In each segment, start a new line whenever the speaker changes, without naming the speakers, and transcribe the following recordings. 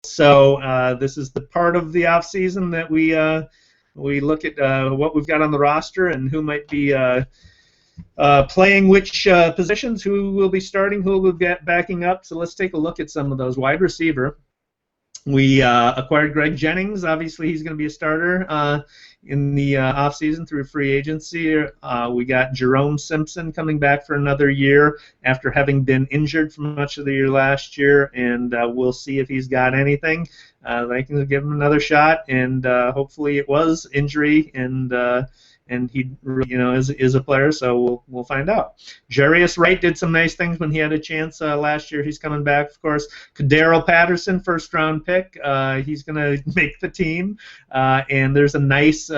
So this is the part of the off season that we look at what we've got on the roster and who might be playing which positions, who will be starting, who will be backing up. So let's take a look at some of those. Wide receiver. We acquired Greg Jennings. Obviously, he's going to be a starter in the offseason through free agency. We got Jerome Simpson coming back for another year after having been injured for much of the year last year, and we'll see if he's got anything. They can give him another shot, and hopefully it was injury, and he, is a player, so we'll find out. Jarius Wright did some nice things when he had a chance last year. He's coming back, of course. Cordarrelle Patterson, first-round pick. He's going to make the team, and there's a nice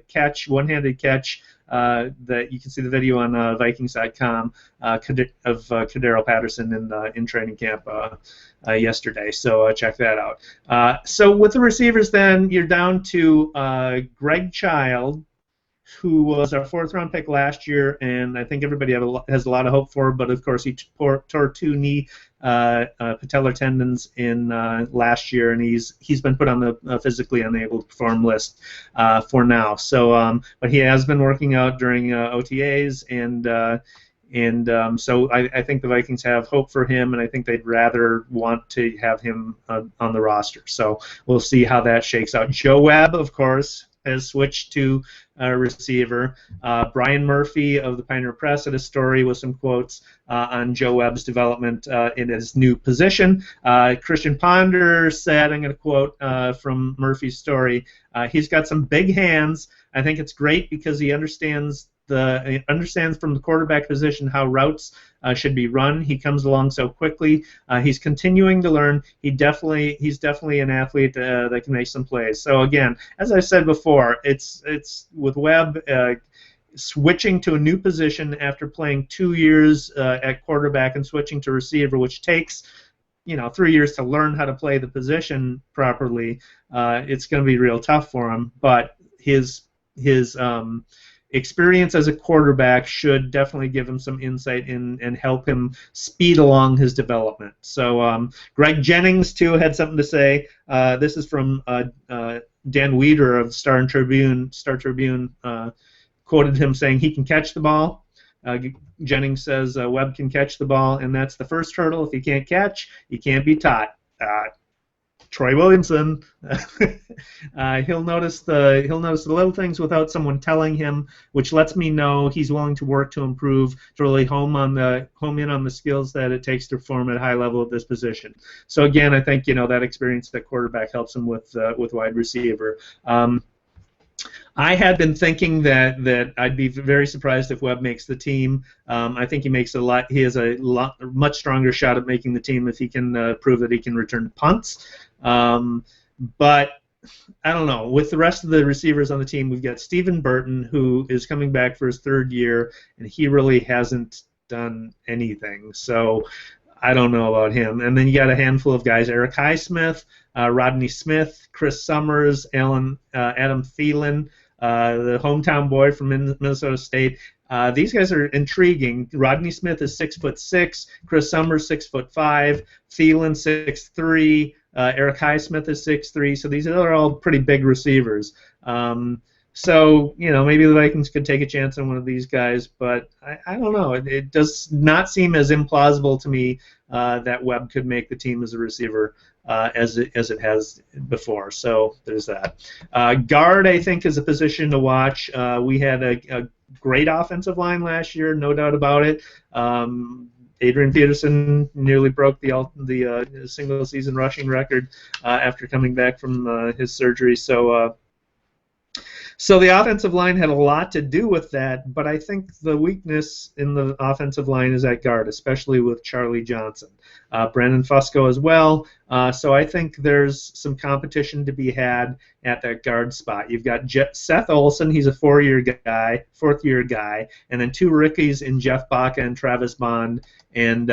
catch, one-handed catch. That you can see the video on Vikings.com of Cordarrelle Patterson in training camp yesterday. So check that out. So with the receivers, then you're down to Greg Child, who was our fourth-round pick last year, and I think everybody has a lot of hope for. But of course, he tore two knee patellar tendons in last year, and he's been put on the physically unable to perform list for now. So, but he has been working out during OTAs, and so I think the Vikings have hope for him, and I think they'd rather want to have him on the roster. So we'll see how that shakes out. Joe Webb, of course, has switched to receiver. Brian Murphy of the Pioneer Press had a story with some quotes on Joe Webb's development in his new position. Christian Ponder said, I'm going to quote from Murphy's story, he's got some big hands. I think it's great because he understands from the quarterback position how routes should be run. He comes along so quickly. He's continuing to learn. He's definitely an athlete that can make some plays. So again, as I said before, it's with Webb switching to a new position after playing 2 years at quarterback and switching to receiver, which takes 3 years to learn how to play the position properly. It's going to be real tough for him, but his experience as a quarterback should definitely give him some insight and help him speed along his development. So Greg Jennings, too, had something to say. This is from Dan Weeder of Star Tribune. Quoted him saying he can catch the ball. Jennings says Webb can catch the ball, and that's the first hurdle. If he can't catch, he can't be taught. Troy Williamson, he'll notice the little things without someone telling him, which lets me know he's willing to work to improve, to really home in on the skills that it takes to perform at a high level at this position. So again, I think that experience at quarterback helps him with wide receiver. I had been thinking that I'd be very surprised if Webb makes the team. I think he has a much stronger shot at making the team if he can prove that he can return punts. But I don't know. With the rest of the receivers on the team, we've got Stephen Burton, who is coming back for his third year, and he really hasn't done anything. So I don't know about him. And then you got a handful of guys: Eric Highsmith, Rodney Smith, Chris Summers, Adam Thielen, the hometown boy from Minnesota State. These guys are intriguing. Rodney Smith is 6'6", Chris Summers 6'5", Thielen 6'3", Eric Highsmith is 6'3". So these are all pretty big receivers. So maybe the Vikings could take a chance on one of these guys, but I don't know. It does not seem as implausible to me that Webb could make the team as a receiver as it has before. So there's that. Guard, I think, is a position to watch. We had a great offensive line last year, no doubt about it. Adrian Peterson nearly broke the single-season rushing record after coming back from his surgery. So the offensive line had a lot to do with that, but I think the weakness in the offensive line is at guard, especially with Charlie Johnson. Brandon Fusco as well. So I think there's some competition to be had at that guard spot. You've got Seth Olson, he's a fourth-year guy, and then two rookies in Jeff Baca and Travis Bond, and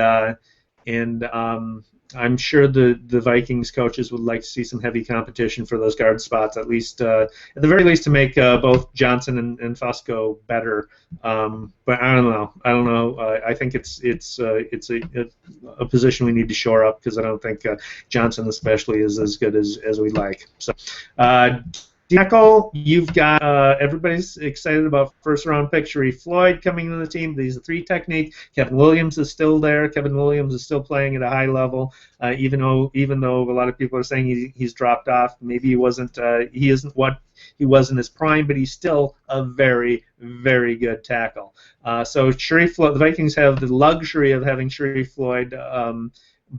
I'm sure the Vikings coaches would like to see some heavy competition for those guard spots, at least at the very least to make both Johnson and Fusco better. But I don't know. I think it's a position we need to shore up because I don't think Johnson especially is as good as we'd like. So. Tackle, you've got everybody's excited about first-round pick Sharrif Floyd coming into the team. He's a 3 technique. Kevin Williams is still there. Kevin Williams is still playing at a high level, even though a lot of people are saying he's dropped off. Maybe he isn't what he was in his prime, but he's still a very, very good tackle. So Sharrif Floyd, the Vikings have the luxury of having Sharrif Floyd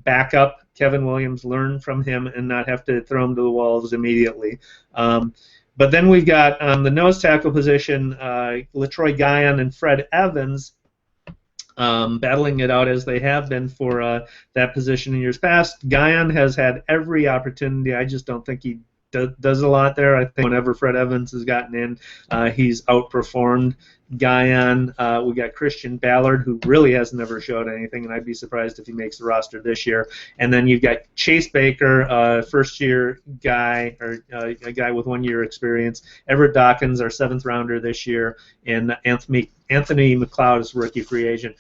back up Kevin Williams, learn from him, and not have to throw him to the wolves immediately. But then we've got on the nose tackle position, Latroy Guion and Fred Evans battling it out as they have been for that position in years past. Guion has had every opportunity. I just don't think he does a lot there. I think whenever Fred Evans has gotten in, he's outperformed Guion. We got Christian Ballard, who really has never showed anything, and I'd be surprised if he makes the roster this year. And then you've got Chase Baker, first-year guy, or a guy with 1 year experience. Everett Dawkins, our 7th rounder this year, and Anthony McLeod is rookie free agent.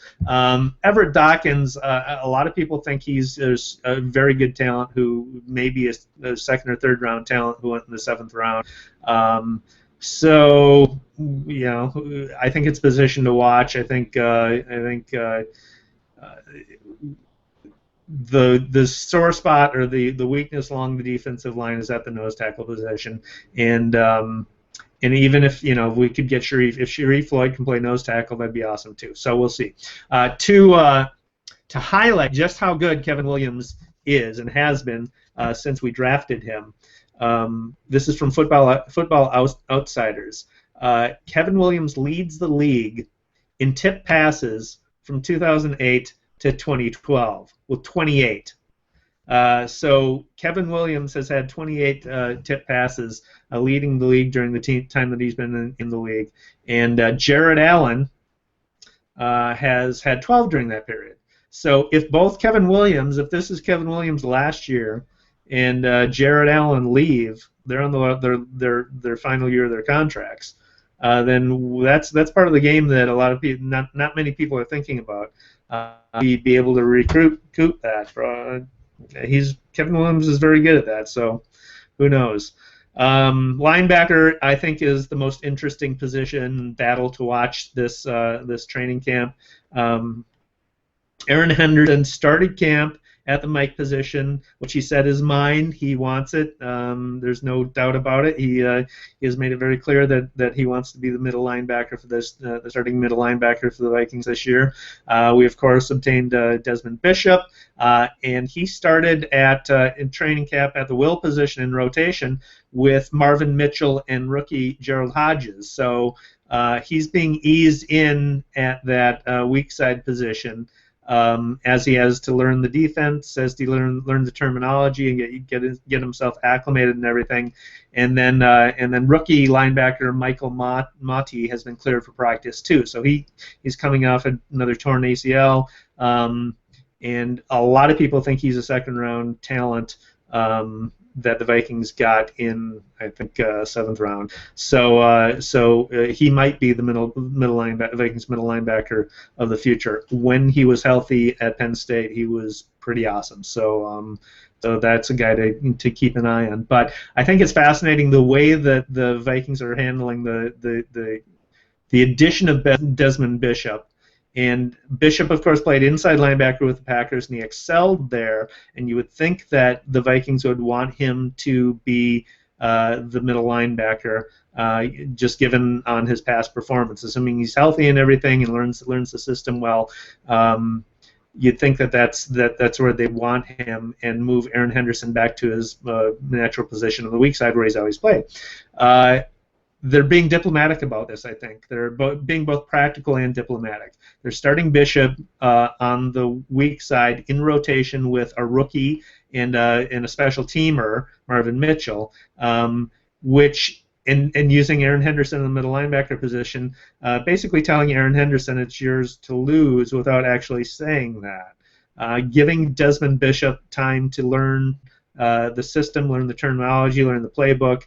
Everett Dawkins, a lot of people think he's a very good talent who maybe is a 2nd or 3rd round talent who went in the 7th round. So, I think it's position to watch. I think the sore spot or the weakness along the defensive line is at the nose tackle position, and even if we could get if Sharrif Floyd can play nose tackle, that'd be awesome too. So we'll see. To highlight just how good Kevin Williams is and has been since we drafted him. This is from Football Outsiders. Kevin Williams leads the league in tip passes from 2008 to 2012 with 28. So Kevin Williams has had 28 tip passes, leading the league during the time that he's been in the league. And Jared Allen has had 12 during that period. So if this is Kevin Williams last year, and Jared Allen leave, they're on their final year of their contracts. Then that's part of the game that a lot of people, not many people are thinking about. Be able to recoup that. Kevin Williams is very good at that. So who knows? Linebacker, I think, is the most interesting position battle to watch this training camp. Aaron Henderson started camp at the Mike position, which he said is mine. He wants it. There's no doubt about it. He has made it very clear that he wants to be the middle linebacker for this, the starting middle linebacker for the Vikings this year. We, of course, obtained Desmond Bishop, and he started in training camp at the will position in rotation with Marvin Mitchell and rookie Gerald Hodges. So he's being eased in at that weak side position. As he has to learn the defense, as he learn the terminology and get himself acclimated and everything, and then rookie linebacker Michael Motti has been cleared for practice too. So he's coming off another torn ACL, and a lot of people think he's a 2nd round talent that the Vikings got in, I think, 7th round. So he might be the Vikings middle linebacker of the future. When he was healthy at Penn State, he was pretty awesome. So that's a guy to keep an eye on. But I think it's fascinating the way that the Vikings are handling the addition of Desmond Bishop. And Bishop, of course, played inside linebacker with the Packers, and he excelled there. And you would think that the Vikings would want him to be the middle linebacker, just given on his past performance. Assuming he's healthy and everything and learns the system well, you'd think that's where they want him, and move Aaron Henderson back to his natural position on the weak side where he's always played. They're being diplomatic about this, I think. They're being both practical and diplomatic. They're starting Bishop on the weak side in rotation with a rookie and a special teamer, Marvin Mitchell, and using Aaron Henderson in the middle linebacker position, basically telling Aaron Henderson it's yours to lose without actually saying that. giving Desmond Bishop time to learn the system, learn the terminology, learn the playbook.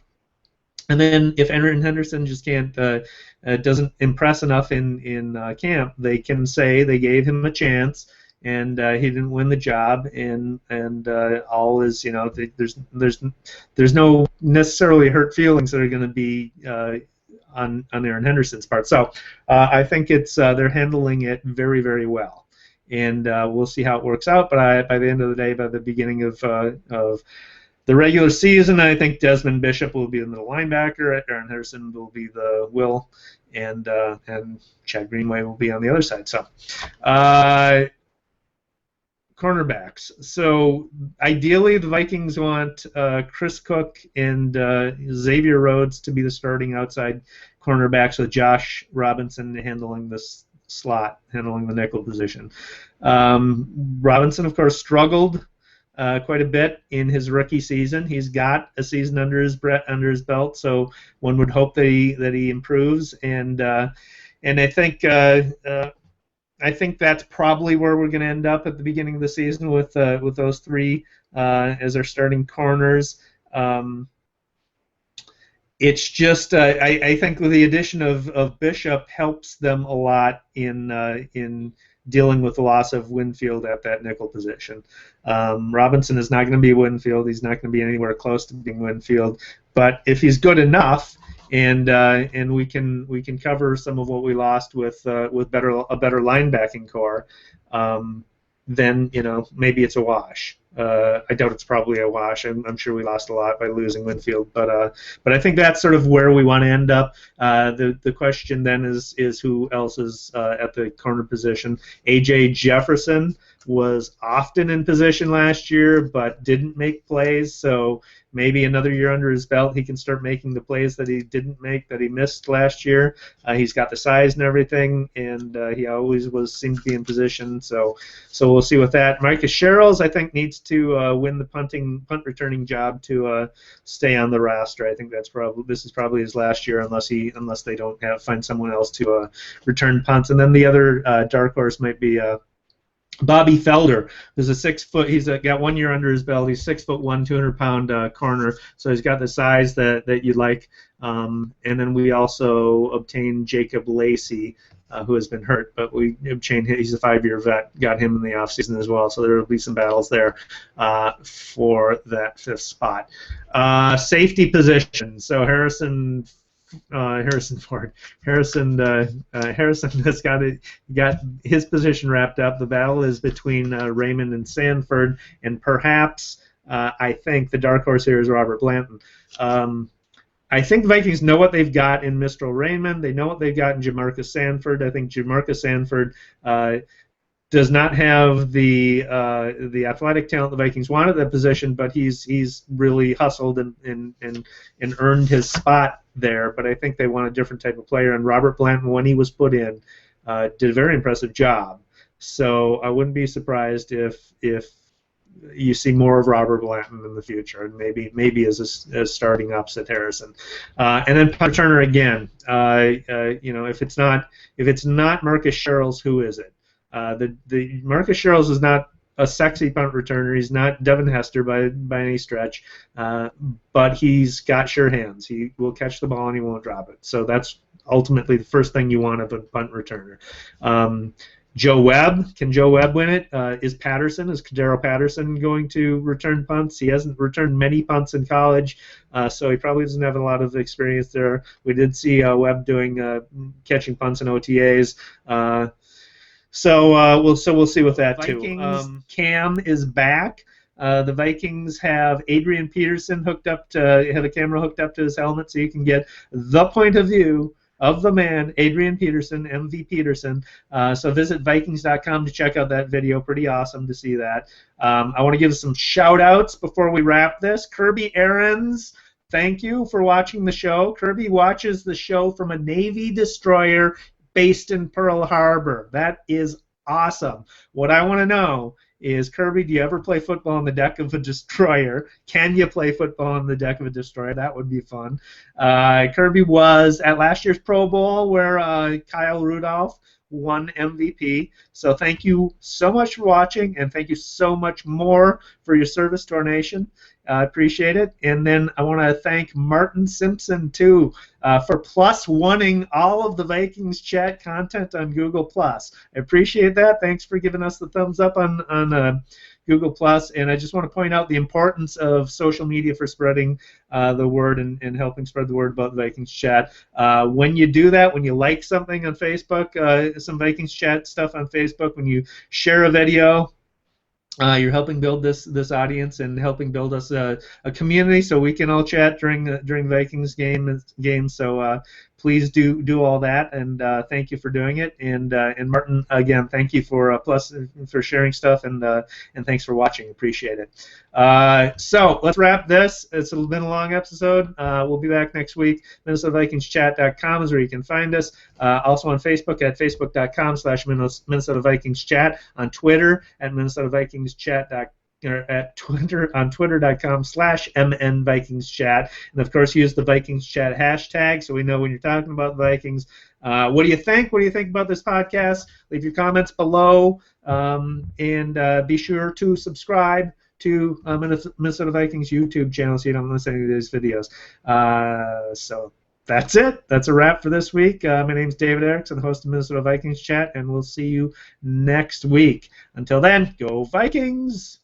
And then if Adrian Henderson just doesn't impress enough in camp, they can say they gave him a chance and he didn't win the job, and all is, there's no necessarily hurt feelings that are going to be on Aaron Henderson's part. So I think they're handling it very, very well, and we'll see how it works out. But by the end of the day, by the beginning of the regular season, I think Desmond Bishop will be the middle linebacker, Aaron Henderson will be the will, and Chad Greenway will be on the other side. So, cornerbacks. So, ideally, the Vikings want Chris Cook and Xavier Rhodes to be the starting outside cornerbacks, with Josh Robinson handling this slot, handling the nickel position. Robinson, of course, struggled quite a bit in his rookie season. He's got a season under his belt, so one would hope that he improves. And I think that's probably where we're going to end up at the beginning of the season with those three as our starting corners. It's just I think with the addition of Bishop helps them a lot in dealing with the loss of Winfield at that nickel position. Robinson is not going to be Winfield. He's not going to be anywhere close to being Winfield. But if he's good enough, and we can cover some of what we lost with a better linebacking core, then maybe it's a wash. I doubt it's probably a wash. I'm sure we lost a lot by losing Winfield, but I think that's sort of where we want to end up. The question then is who else is at the corner position. A.J. Jefferson was often in position last year, but didn't make plays. So maybe another year under his belt, he can start making the plays that he didn't make, that he missed last year. He's got the size and everything, and he always seemed to be in position. So we'll see with that. Marcus Sherrills, I think, needs to win the punt returning job to stay on the roster. I think this is probably his last year, unless they don't find someone else to return punts. And then the other dark horse might be Bobby Felder, who's a 6 foot. He's got 1 year under his belt. He's 6'1", 200-pound corner. So he's got the size that you like. And then we also obtained Jacob Lacey, who has been hurt, but we obtained him. He's a 5-year vet. Got him in the offseason as well. So there will be some battles there for that 5th spot. Safety position. So Harrison has got his position wrapped up. The battle is between Raymond and Sanford, and perhaps I think the dark horse here is Robert Blanton. I think the Vikings know what they've got in Mistral Raymond. They know what they've got in Jamarcus Sanford. I think Jamarcus Sanford does not have the athletic talent the Vikings want at that position, but he's really hustled and earned his spot there. But I think they want a different type of player, and Robert Blanton, when he was put in, did a very impressive job. So I wouldn't be surprised if you see more of Robert Blanton in the future, and maybe as starting opposite Harrison. And then punt returner again. If it's not Marcus Sherrills, who is it? The Marcus Sherrills is not a sexy punt returner. He's not Devin Hester by any stretch, but he's got sure hands. He will catch the ball and he won't drop it. So that's ultimately the first thing you want of a punt returner. Joe Webb, can Joe Webb win it? Is Cordarrelle Patterson going to return punts? He hasn't returned many punts in college, so he probably doesn't have a lot of experience there. We did see Webb doing catching punts in OTAs. So we'll see with that too. Vikings Cam is back. The Vikings have Adrian Peterson have a camera hooked up to his helmet, so you can get the point of view of the man, Adrian Peterson, MV Peterson. So visit Vikings.com to check out that video. Pretty awesome to see that. I want to give some shout-outs before we wrap this. Kirby Aarons, thank you for watching the show. Kirby watches the show from a Navy destroyer based in Pearl Harbor. That is awesome. What I want to know is, Kirby, do you ever play football on the deck of a destroyer? Can you play football on the deck of a destroyer? That would be fun. Kirby was at last year's Pro Bowl, where Kyle Rudolph one MVP. So thank you so much for watching, and thank you so much more for your service to our nation. I appreciate it. And then I want to thank Martin Simpson, too, for +1ing all of the Vikings chat content on Google+. I appreciate that. Thanks for giving us the thumbs up on Google+. And I just want to point out the importance of social media for spreading the word and helping spread the word about the Vikings chat. When you do that, when you like something on Facebook, some Vikings chat stuff on Facebook, when you share a video, you're helping build this audience and helping build us a community so we can all chat during Vikings game. So please do all that, and thank you for doing it. And Martin, again, thank you for sharing stuff, and thanks for watching. Appreciate it. So let's wrap this. It's been a long episode. We'll be back next week. MinnesotaVikingsChat.com is where you can find us. Also on Facebook at facebook.com/Minnesota Vikings Chat. On Twitter at Minnesota Vikings Chat. Or at Twitter on twitter.com/MNVikingsChat, and of course use the Vikings Chat hashtag so we know when you're talking about the Vikings. What do you think? What do you think about this podcast? Leave your comments below, and be sure to subscribe to Minnesota Vikings YouTube channel so you don't miss any of these videos. So that's it. That's a wrap for this week. My name's David Erickson, host of Minnesota Vikings Chat, and we'll see you next week. Until then, go Vikings!